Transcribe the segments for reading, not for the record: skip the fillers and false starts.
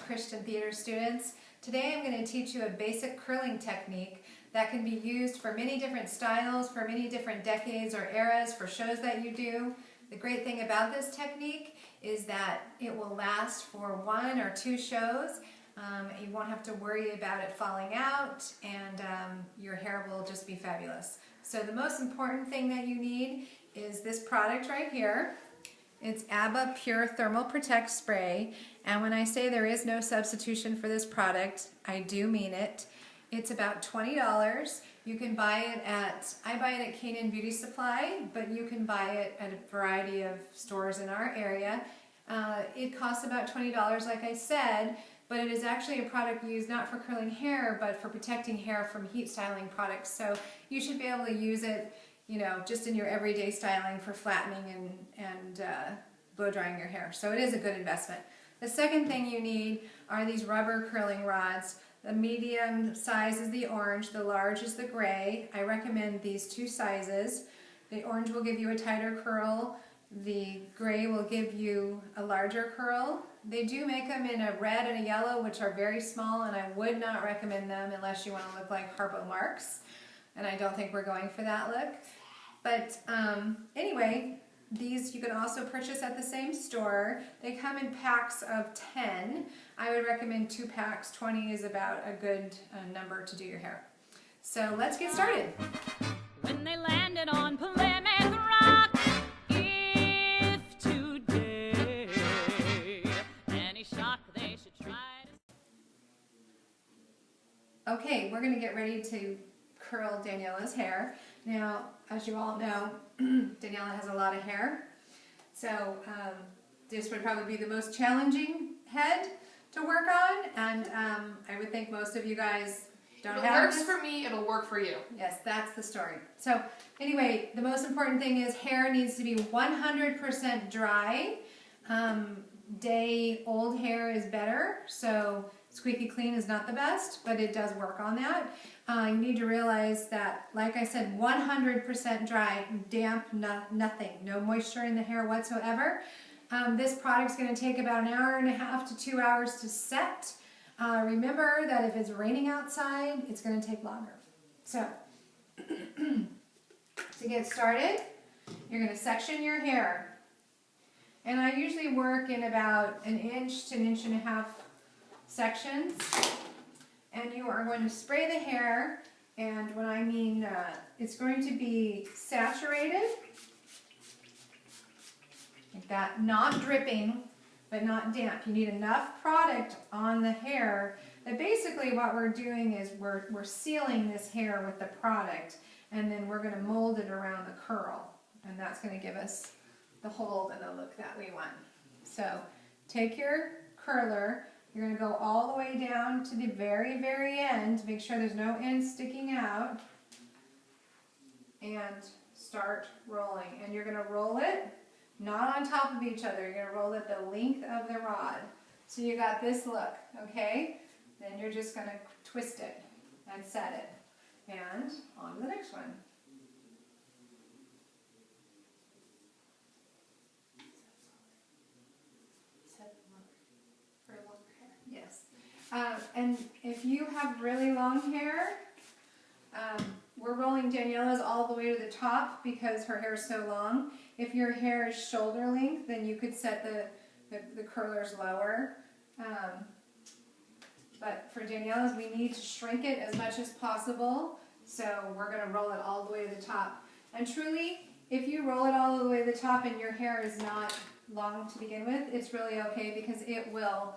Christian theater students. Today I'm going to teach you a basic curling technique that can be used for many different styles, for many different decades or eras, for shows that you do. The great thing about this technique is that it will last for 1 or 2 shows. You won't have to worry about it falling out, and your hair will just be fabulous. So the most important thing that you need is this product right here. It's ABBA Pure Thermal Protect Spray, and when I say there is no substitution for this product, I do mean it. It's about $20. You can buy it I buy it at Canaan Beauty Supply, but you can buy it at a variety of stores in our area. It costs about $20, like I said, but it is actually a product used not for curling hair, but for protecting hair from heat styling products. So you should be able to use it, you know, just in your everyday styling for flattening and blow drying your hair. So it is a good investment. The second thing you need are these rubber curling rods. The medium size is the orange, the large is the gray. I recommend these 2 sizes. The orange will give you a tighter curl. The gray will give you a larger curl. They do make them in a red and a yellow, which are very small, and I would not recommend them unless you want to look like Harpo Marx. And I don't think we're going for that look. But anyway, these you can also purchase at the same store. They come in packs of 10. I would recommend 2 packs. 20 is about a good number to do your hair. So let's get started. When they landed on Plymouth Rock, if today any shock they should try to... Okay, we're going to get ready to curl Daniela's hair. Now, as you all know, Daniela has a lot of hair, so this would probably be the most challenging head to work on, and I would think most of you guys don't have It works this. for me, it'll work for you. Yes, that's the story. So anyway, the most important thing is hair needs to be 100% dry. Day old hair is better, so squeaky clean is not the best, but it does work on that. You need to realize that, like I said, 100% dry, damp, nothing, no moisture in the hair whatsoever. This product's going to take about 1.5 hours to 2 hours to set. Remember that if it's raining outside, it's going to take longer. So, to get started, you're going to section your hair. And I usually work in about 1 inch to 1.5 inch sections. And you are going to spray the hair, and when I mean it's going to be saturated, like that, not dripping, but not damp. You need enough product on the hair that basically what we're doing is we're sealing this hair with the product, and then we're going to mold it around the curl, and that's going to give us the hold and the look that we want. So take your curler. You're going to go all the way down to the very, very end to make sure there's no end sticking out, and start rolling. And you're going to roll it not on top of each other. You're going to roll it the length of the rod. So you got this look, okay? Then you're just going to twist it and set it. And on to the next one. Yes. And if you have really long hair, we're rolling Daniela's all the way to the top because her hair is so long. If your hair is shoulder length, then you could set the curlers lower. But for Daniela's, we need to shrink it as much as possible. So we're going to roll it all the way to the top. And truly, if you roll it all the way to the top and your hair is not long to begin with, it's really okay because it will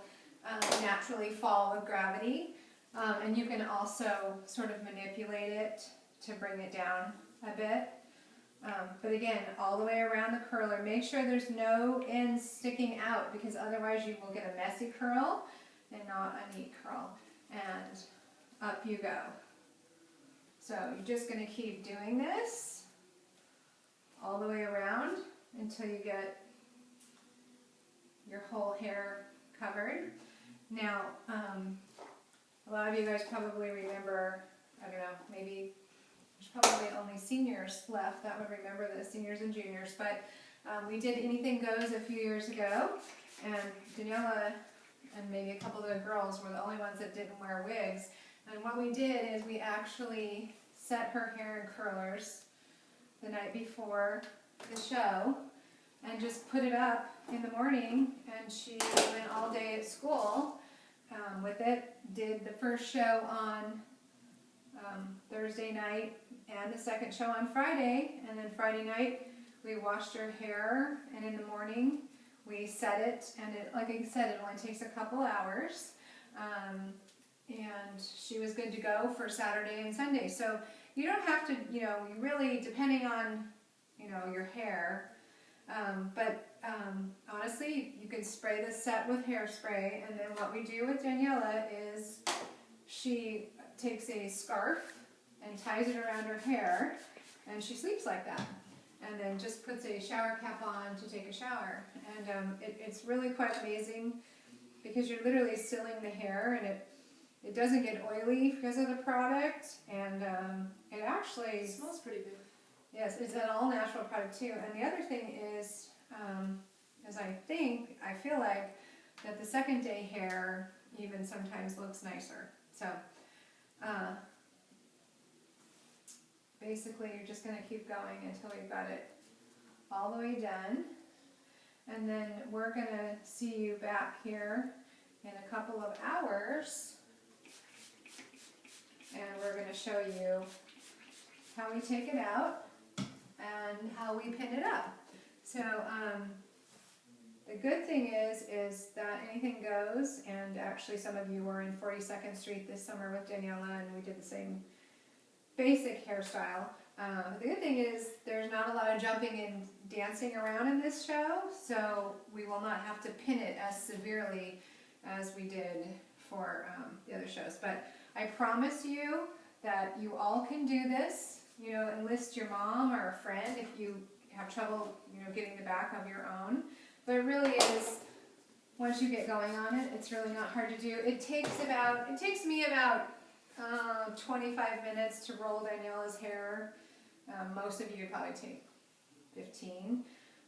naturally fall with gravity, and you can also sort of manipulate it to bring it down a bit. But again, all the way around the curler, make sure there's no ends sticking out because otherwise you will get a messy curl and not a neat curl. And up you go. So you're just going to keep doing this all the way around until you get your whole hair covered. Now, a lot of you guys probably remember, I don't know, maybe there's probably only seniors left that would remember this, seniors and juniors, but we did Anything Goes a few years ago, and Daniela and maybe a couple of the girls were the only ones that didn't wear wigs. And what we did is we actually set her hair in curlers the night before the show and just put it up in the morning, and she went all day at school with it. Did the first show on Thursday night and the second show on Friday, and then Friday night we washed her hair, and in the morning we set it, and it, like I said, it only takes a couple hours, and she was good to go for Saturday and Sunday. So you don't have to, you really, depending on, your hair, but honestly, you can spray the set with hairspray, and then what we do with Daniela is she takes a scarf and ties it around her hair, and she sleeps like that, and then just puts a shower cap on to take a shower. And it's really quite amazing because you're literally sealing the hair, and it doesn't get oily because of the product, and it actually It smells pretty good. Yes, it's an all-natural product too. And the other thing is I feel like that the second day hair even sometimes looks nicer. So basically you're just going to keep going until you've got it all the way done. And then we're going to see you back here in a couple of hours. And we're going to show you how we take it out and how we pin it up. So the good thing is that anything goes, and actually some of you were in 42nd Street this summer with Daniela, and we did the same basic hairstyle. The good thing is there's not a lot of jumping and dancing around in this show, so we will not have to pin it as severely as we did for the other shows. But I promise you that you all can do this. Enlist your mom or a friend if you have trouble, getting the back of your own. But it really is, once you get going on it, it's really not hard to do. It takes me about 25 minutes to roll Daniela's hair. Most of you would probably take 15.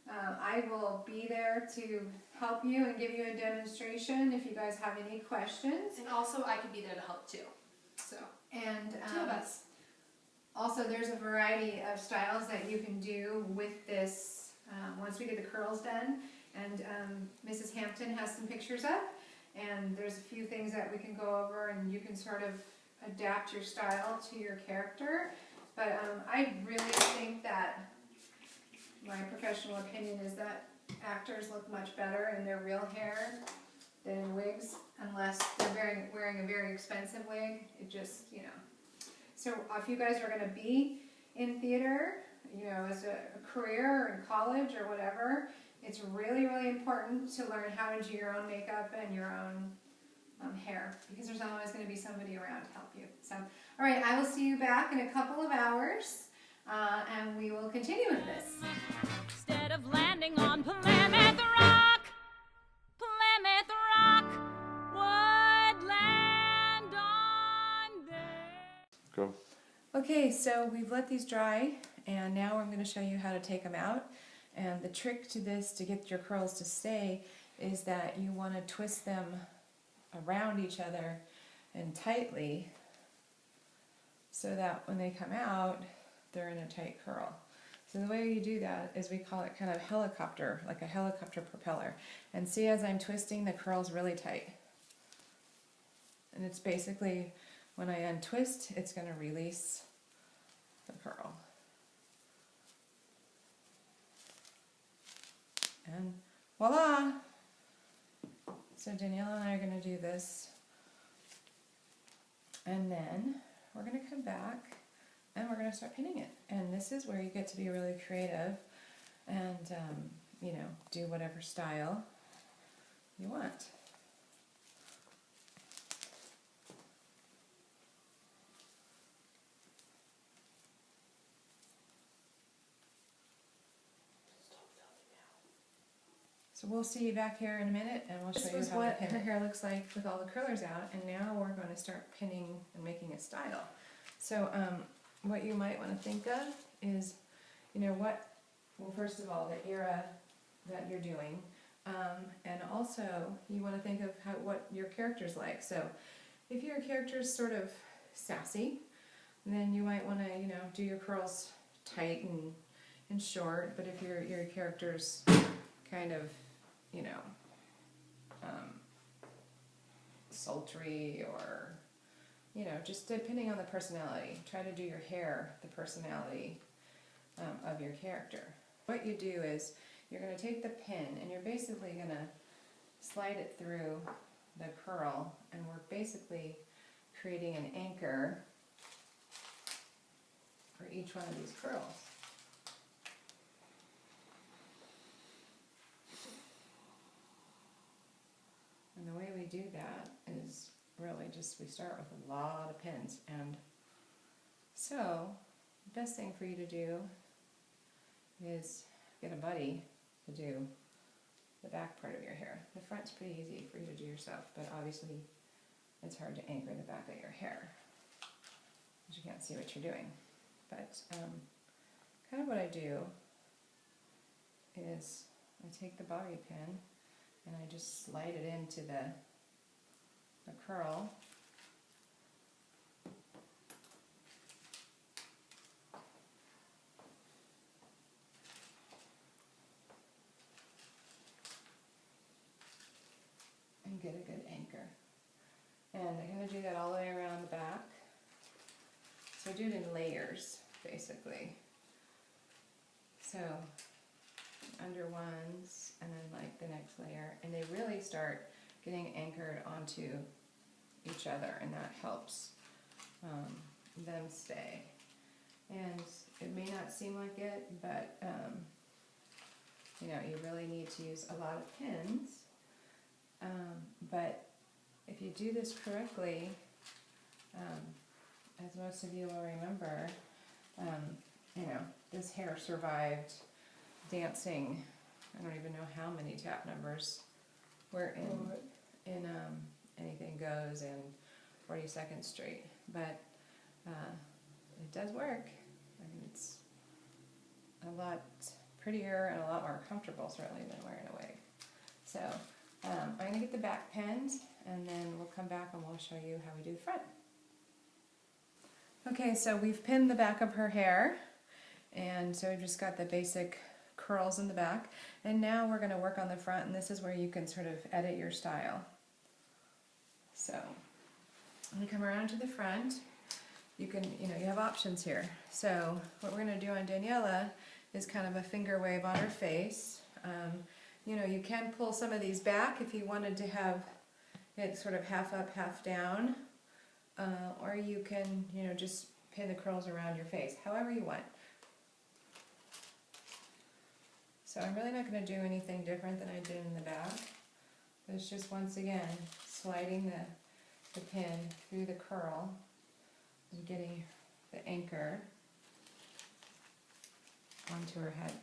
I will be there to help you and give you a demonstration if you guys have any questions. And also, I could be there to help too. So, And two of us. also, there's a variety of styles that you can do with this once we get the curls done. And Mrs. Hampton has some pictures up, and there's a few things that we can go over, and you can sort of adapt your style to your character. But I really think that my professional opinion is that actors look much better in their real hair than in wigs, unless they're wearing a very expensive wig. It just, So if you guys are going to be in theater, as a career or in college or whatever, it's really, really important to learn how to do your own makeup and your own hair, because there's always going to be somebody around to help you. So, all right, I will see you back in a couple of hours, and we will continue with this. Instead of landing on Plymouth Rock would land on there. Go. Okay, so we've let these dry, and now I'm going to show you how to take them out. And the trick to this, to get your curls to stay, is that you want to twist them around each other and tightly, so that when they come out, they're in a tight curl. So the way you do that is we call it kind of helicopter, like a helicopter propeller. And see, as I'm twisting, the curl's really tight. And it's basically, when I untwist, it's going to release the curl. And voila! So Daniela and I are going to do this. And then we're going to come back and we're going to start pinning it. And this is where you get to be really creative and, do whatever style you want. So we'll see you back here in a minute, and we'll show you how what her hair looks like with all the curlers out. And now we're going to start pinning and making a style. So what you might want to think of is, well, first of all, the era that you're doing. And also, you want to think of what your character's like. So, if your character's sort of sassy, then you might want to, do your curls tight and short. But if your character's kind of, sultry or, just depending on the personality, try to do your hair the personality of your character. What you do is you're going to take the pin and you're basically going to slide it through the curl, and we're basically creating an anchor for each one of these curls. And the way we do that is really just we start with a lot of pins. And so the best thing for you to do is get a buddy to do the back part of your hair. The front's pretty easy for you to do yourself, but obviously it's hard to anchor the back of your hair because you can't see what you're doing. But kind of what I do is I take the bobby pin and I just slide it into the curl. And get a good anchor. And I'm going to do that all the way around the back. So I do it in layers, basically. So under ones, and then like the next layer, and they really start getting anchored onto each other, and that helps them stay. And it may not seem like it, but you really need to use a lot of pins. But if you do this correctly, as most of you will remember, this hair survived dancing. I don't even know how many tap numbers were in Anything Goes and 42nd Street, but it does work. I mean, it's a lot prettier and a lot more comfortable, certainly, than wearing a wig. So I'm going to get the back pins, and then we'll come back and we'll show you how we do the front. Okay, so we've pinned the back of her hair, and so we've just got the basic curls in the back, and now we're going to work on the front, and this is where you can sort of edit your style. So when you come around to the front, you can, you have options here. So what we're going to do on Daniela is kind of a finger wave on her face. You can pull some of these back if you wanted to have it sort of half up, half down, or you can, just pin the curls around your face, however you want. So I'm really not going to do anything different than I did in the back. It's just, once again, sliding the pin through the curl and getting the anchor onto her head.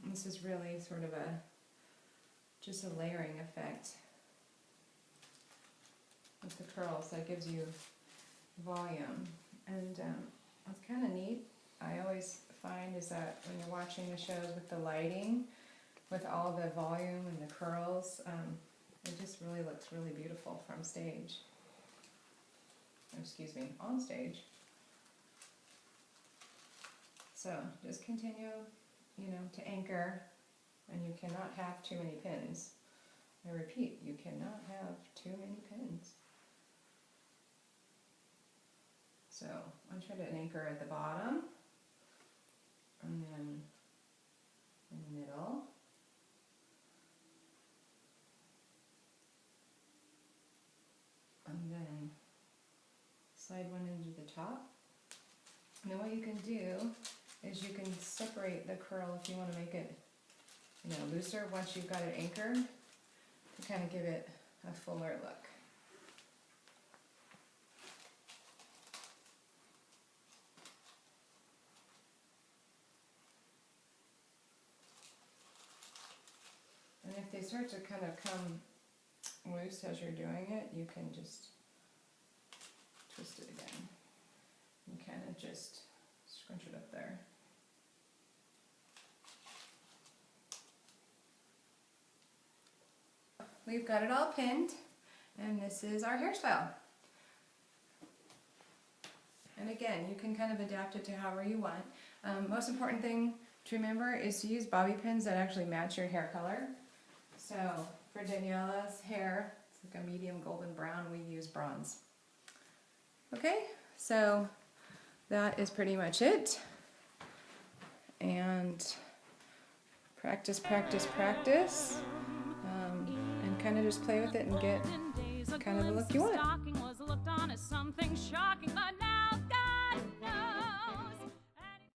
And this is really sort of just a layering effect with the curls that gives you volume. And what's kind of neat, I always find, is that when you're watching the shows with the lighting, with all the volume and the curls, it just really looks really beautiful from stage. Excuse me, on stage. So just continue, to anchor, and you cannot have too many pins. I repeat, you cannot have too many pins. So I'm trying to anchor at the bottom, and then in the middle, and then slide one into the top. And then what you can do is you can separate the curl if you want to make it, looser once you've got it anchored, to kind of give it a fuller look. And if they start to kind of come loose as you're doing it, you can just twist it again and kind of just scrunch it up there. we've got it all pinned, and this is our hairstyle. And again, you can kind of adapt it to however you want. Most important thing to remember is to use bobby pins that actually match your hair color. So for Daniela's hair, it's like a medium golden brown, we use bronze. Okay, so that is pretty much it. And practice, practice, practice. And kind of just play with it and get kind of the look you want. Was looked on as something shocking, but now